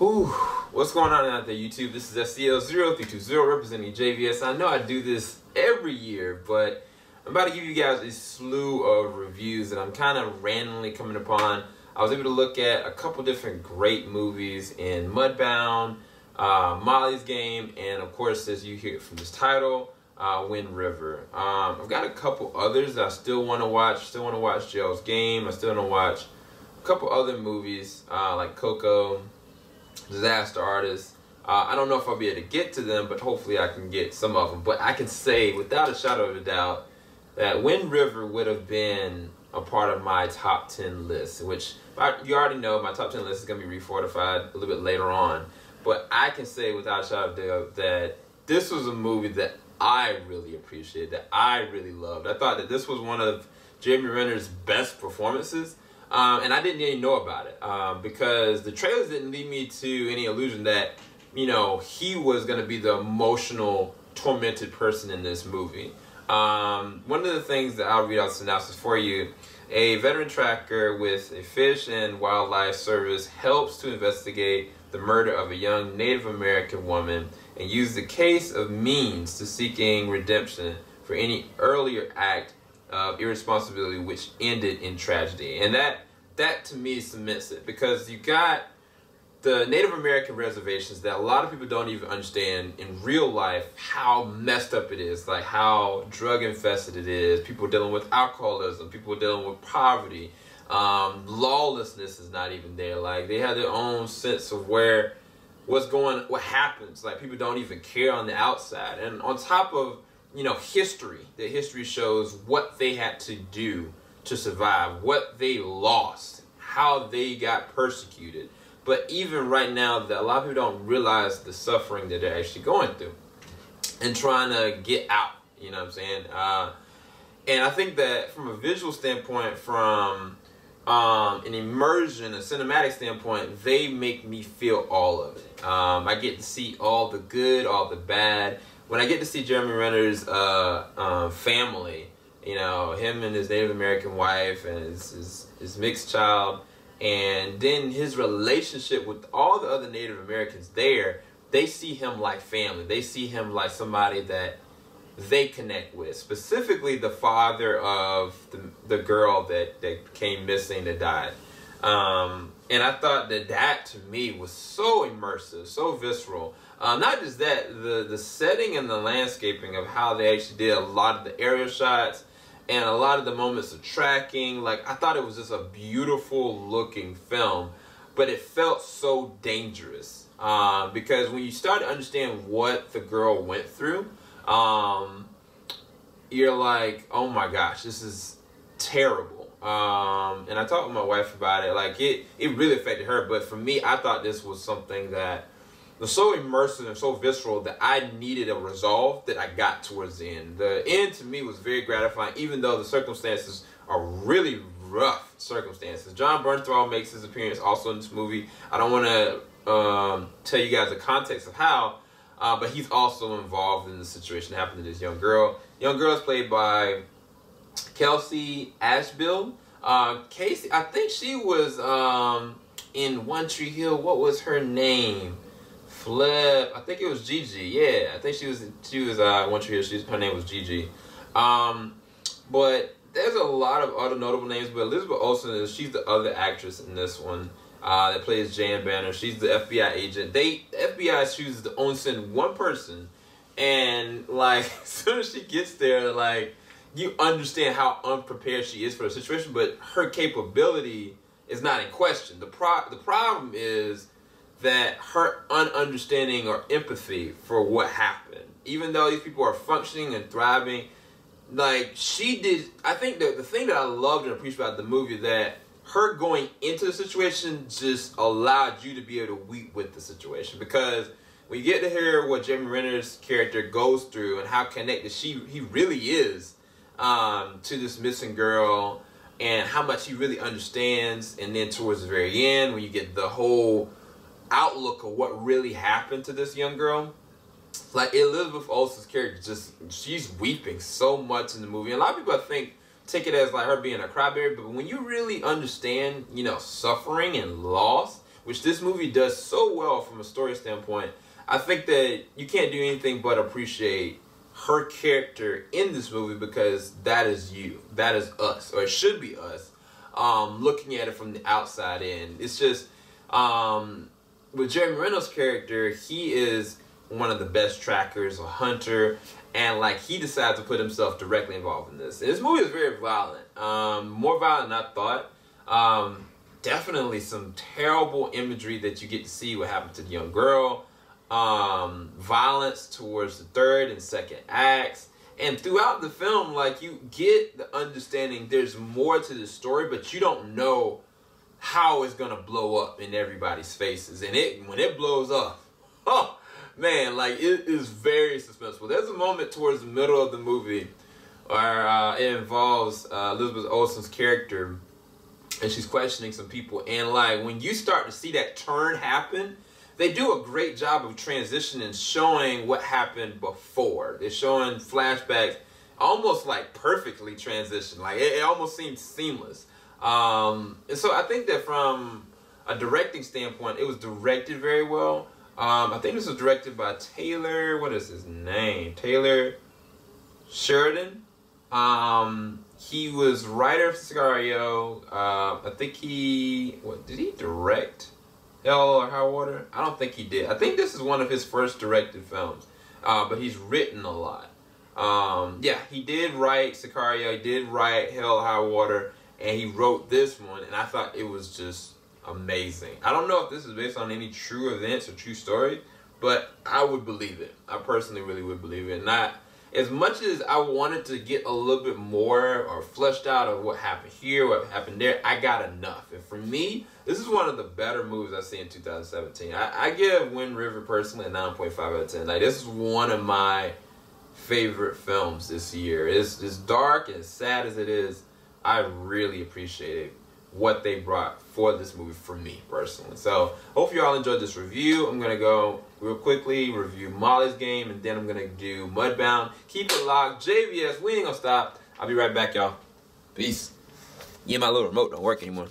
Whew, what's going on out there, YouTube? This is SCL0320 representing JVS. I know I do this every year, but I'm about to give you guys a slew of reviews that I'm kind of randomly coming upon. I was able to look at a couple different great movies in Mudbound, Molly's Game, and of course, as you hear from this title, Wind River. I've got a couple others that I still want to watch. Still want to watch Jill's Game. I still want to watch a couple other movies like Coco, Disaster Artist. I don't know if I'll be able to get to them, but hopefully I can get some of them. But I can say without a shadow of a doubt that Wind River would have been a part of my top 10 list, which you already know my top 10 list is going to be refortified a little bit later on. But I can say without a shadow of a doubt that this was a movie that I really appreciated, that I really loved. I thought that this was one of Jeremy Renner's best performances. And I didn't even know about it because the trailers didn't lead me to any illusion that, you know, he was going to be the emotional, tormented person in this movie. One of the things that I'll read out the synopsis for you, a veteran tracker with a Fish and Wildlife Service helps to investigate the murder of a young Native American woman and use the case of means to seeking redemption for any earlier act of irresponsibility which ended in tragedy. And that to me cements it, because you got the Native American reservations that a lot of people don't even understand in real life how messed up it is, like how drug infested it is, people dealing with alcoholism, people dealing with poverty, lawlessness is not even there. Like they have their own sense of what happens. Like people don't even care on the outside. And on top of, you know, history shows what they had to do to survive, what they lost, how they got persecuted. But even right now, that a lot of people don't realize the suffering that they're actually going through and trying to get out, you know what I'm saying? And I think that from a visual standpoint, from an immersion, a cinematic standpoint, they make me feel all of it. I get to see all the good, all the bad. When I get to see Jeremy Renner's family, you know, him and his Native American wife and his mixed child, and then his relationship with all the other Native Americans there, they see him like family. They see him like somebody that they connect with. Specifically, the father of the girl that became missing, that died. And I thought that to me was so immersive, so visceral. Not just that, the setting and the landscaping of how they actually did a lot of the aerial shots and a lot of the moments of tracking. Like, I thought it was just a beautiful looking film, but it felt so dangerous. Because when you start to understand what the girl went through, you're like, oh my gosh, this is terrible. And I talked with my wife about it. Like, it really affected her. But for me, I thought this was something that was so immersive and so visceral that I needed a resolve that I got towards the end. The end to me was very gratifying, even though the circumstances are really rough circumstances. John Bernthal makes his appearance also in this movie. I don't want to tell you guys the context of how, but he's also involved in the situation that happened to this young girl. Young girl is played by Kelsey Asbille. Casey, I think she was in One Tree Hill. What was her name? Flip. I think it was Gigi. Yeah, I think she was One Tree Hill. Her name was Gigi. But there's a lot of other notable names. But Elizabeth Olsen, she's the other actress in this one that plays Jan Banner. She's the FBI agent. The FBI chooses to only send one person, and like as soon as she gets there, like, you understand how unprepared she is for the situation, but her capability is not in question. The problem is that her ununderstanding or empathy for what happened. Even though these people are functioning and thriving, like she did. I think that the thing that I loved and appreciated about the movie, that her going into the situation just allowed you to be able to weep with the situation, because when you get to hear what Jeremy Renner's character goes through and how connected he really is to this missing girl, and how much he really understands, and then towards the very end when you get the whole outlook of what really happened to this young girl, like Elizabeth Olsen's character, she's weeping so much in the movie. And a lot of people take it as like her being a crybaby, but when you really understand, you know, suffering and loss, which this movie does so well from a story standpoint, I think that you can't do anything but appreciate her character in this movie, because that is you. That is us, or it should be us, looking at it from the outside in. It's just, with Jeremy Renner's character, he is one of the best trackers, a hunter, and like he decides to put himself directly involved in this. And this movie is very violent, more violent than I thought. Definitely some terrible imagery that you get to see what happened to the young girl. Violence towards the third and second acts, and throughout the film, like, you get the understanding there's more to the story, but you don't know how it's gonna blow up in everybody's faces. And when it blows up, oh man, like, it is very suspenseful. There's a moment towards the middle of the movie where it involves Elizabeth Olsen's character, and she's questioning some people, and like when you start to see that turn happen, they do a great job of transitioning, showing what happened before. They're showing flashbacks, almost like perfectly transitioned. Like it almost seems seamless. And so I think that from a directing standpoint, it was directed very well. I think this was directed by Taylor. What is his name? Taylor Sheridan. He was writer of Sicario. I think did he direct Hell or High Water? I don't think he did. I think this is one of his first directed films, but he's written a lot. Yeah, he did write Sicario, he did write Hell or High Water, and he wrote this one, and I thought it was just amazing. I don't know if this is based on any true events or true story, but I would believe it. I personally really would believe it. Not as much as I wanted to get a little bit more or fleshed out of what happened here, what happened there, I got enough. And for me, this is one of the better movies I've seen in 2017. I give Wind River personally a 9.5 out of 10. Like, this is one of my favorite films this year. It's dark and as sad as it is, I really appreciated what they brought for this movie for me personally. So hope you all enjoyed this review. I'm gonna go real quickly review Molly's Game, and then I'm gonna do Mudbound. Keep it locked. JVS, we ain't gonna stop. I'll be right back, y'all. Peace. Yeah, my little remote don't work anymore.